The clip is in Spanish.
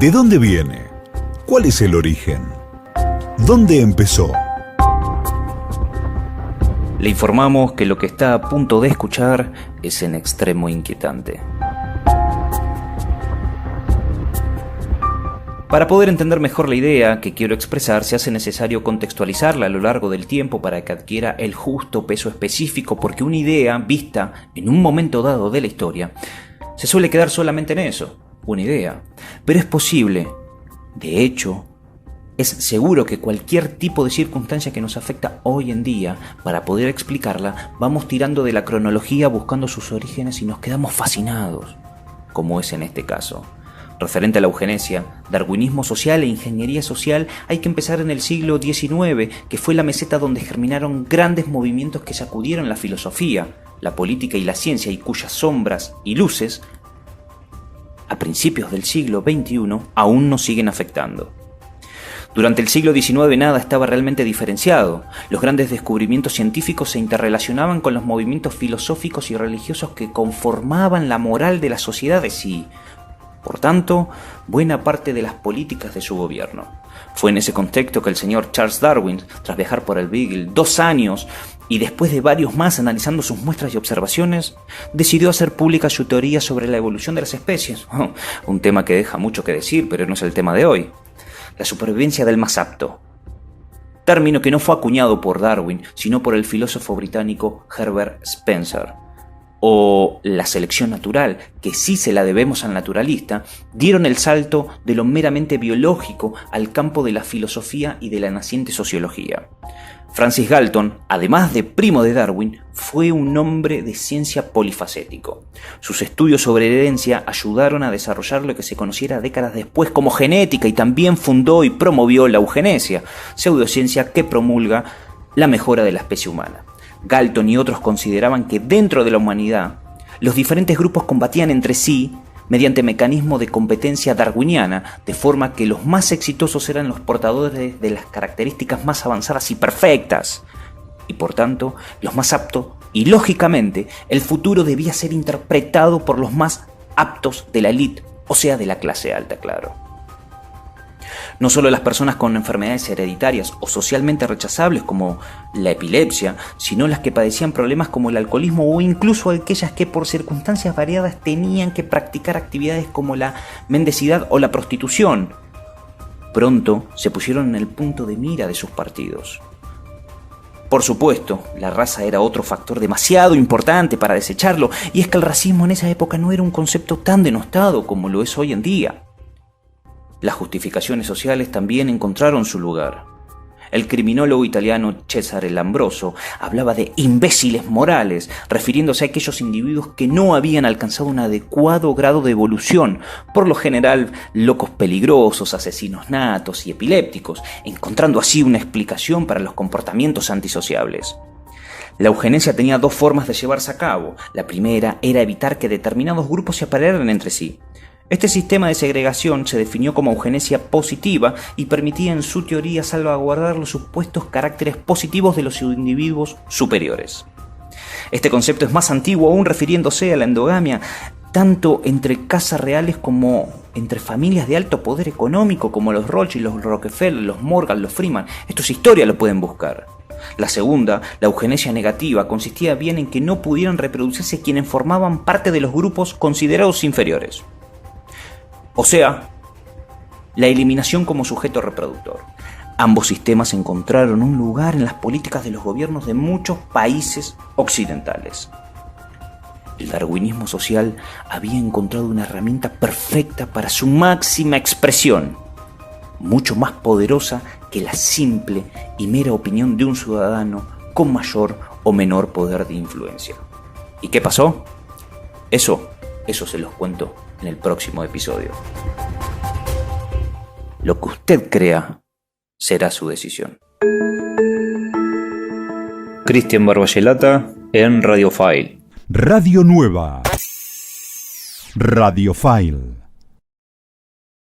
¿De dónde viene? ¿Cuál es el origen? ¿Dónde empezó? Le informamos que lo que está a punto de escuchar es en extremo inquietante. Para poder entender mejor la idea que quiero expresar, se hace necesario contextualizarla a lo largo del tiempo para que adquiera el justo peso específico, porque una idea vista en un momento dado de la historia se suele quedar solamente en eso, una idea. Pero es posible, de hecho, es seguro que cualquier tipo de circunstancia que nos afecta hoy en día, para poder explicarla, vamos tirando de la cronología buscando sus orígenes y nos quedamos fascinados, como es en este caso. Referente a la eugenesia, darwinismo social e ingeniería social, hay que empezar en el siglo XIX, que fue la meseta donde germinaron grandes movimientos que sacudieron la filosofía, la política y la ciencia, y cuyas sombras y luces, a principios del siglo XXI, aún nos siguen afectando. Durante el siglo XIX nada estaba realmente diferenciado. Los grandes descubrimientos científicos se interrelacionaban con los movimientos filosóficos y religiosos que conformaban la moral de las sociedades y, por tanto, buena parte de las políticas de su gobierno. Fue en ese contexto que el señor Charles Darwin, tras viajar por el Beagle 2 años y después de varios más analizando sus muestras y observaciones, decidió hacer pública su teoría sobre la evolución de las especies. Un tema que deja mucho que decir, pero no es el tema de hoy. La supervivencia del más apto. Término que no fue acuñado por Darwin, sino por el filósofo británico Herbert Spencer. O la selección natural, que sí se la debemos al naturalista, dieron el salto de lo meramente biológico al campo de la filosofía y de la naciente sociología. Francis Galton, además de primo de Darwin, fue un hombre de ciencia polifacético. Sus estudios sobre herencia ayudaron a desarrollar lo que se conociera décadas después como genética, y también fundó y promovió la eugenesia, pseudociencia que promulga la mejora de la especie humana. Galton y otros consideraban que dentro de la humanidad los diferentes grupos combatían entre sí mediante mecanismos de competencia darwiniana, de forma que los más exitosos eran los portadores de las características más avanzadas y perfectas, y por tanto los más aptos, y lógicamente el futuro debía ser interpretado por los más aptos de la élite, o sea, de la clase alta, claro. No solo las personas con enfermedades hereditarias o socialmente rechazables como la epilepsia, sino las que padecían problemas como el alcoholismo, o incluso aquellas que por circunstancias variadas tenían que practicar actividades como la mendicidad o la prostitución. Pronto se pusieron en el punto de mira de sus partidos. Por supuesto, la raza era otro factor demasiado importante para desecharlo, y es que el racismo en esa época no era un concepto tan denostado como lo es hoy en día. Las justificaciones sociales también encontraron su lugar. El criminólogo italiano Cesare Lombroso hablaba de imbéciles morales, refiriéndose a aquellos individuos que no habían alcanzado un adecuado grado de evolución, por lo general locos peligrosos, asesinos natos y epilépticos, encontrando así una explicación para los comportamientos antisociables. La eugenesia tenía 2 formas de llevarse a cabo. La primera era evitar que determinados grupos se aparearan entre sí. Este sistema de segregación se definió como eugenesia positiva y permitía en su teoría salvaguardar los supuestos caracteres positivos de los individuos superiores. Este concepto es más antiguo aún, refiriéndose a la endogamia, tanto entre casas reales como entre familias de alto poder económico como los Rothschild, los Rockefeller, los Morgan, los Freeman. Esto es historia, lo pueden buscar. La segunda, la eugenesia negativa, consistía bien en que no pudieran reproducirse quienes formaban parte de los grupos considerados inferiores. O sea, la eliminación como sujeto reproductor. Ambos sistemas encontraron un lugar en las políticas de los gobiernos de muchos países occidentales. El darwinismo social había encontrado una herramienta perfecta para su máxima expresión, mucho más poderosa que la simple y mera opinión de un ciudadano con mayor o menor poder de influencia. ¿Y qué pasó? Eso se los cuento en el próximo episodio. Lo que usted crea será su decisión. Cristian Barballelata en Radio File. Radio Nueva. Radio File.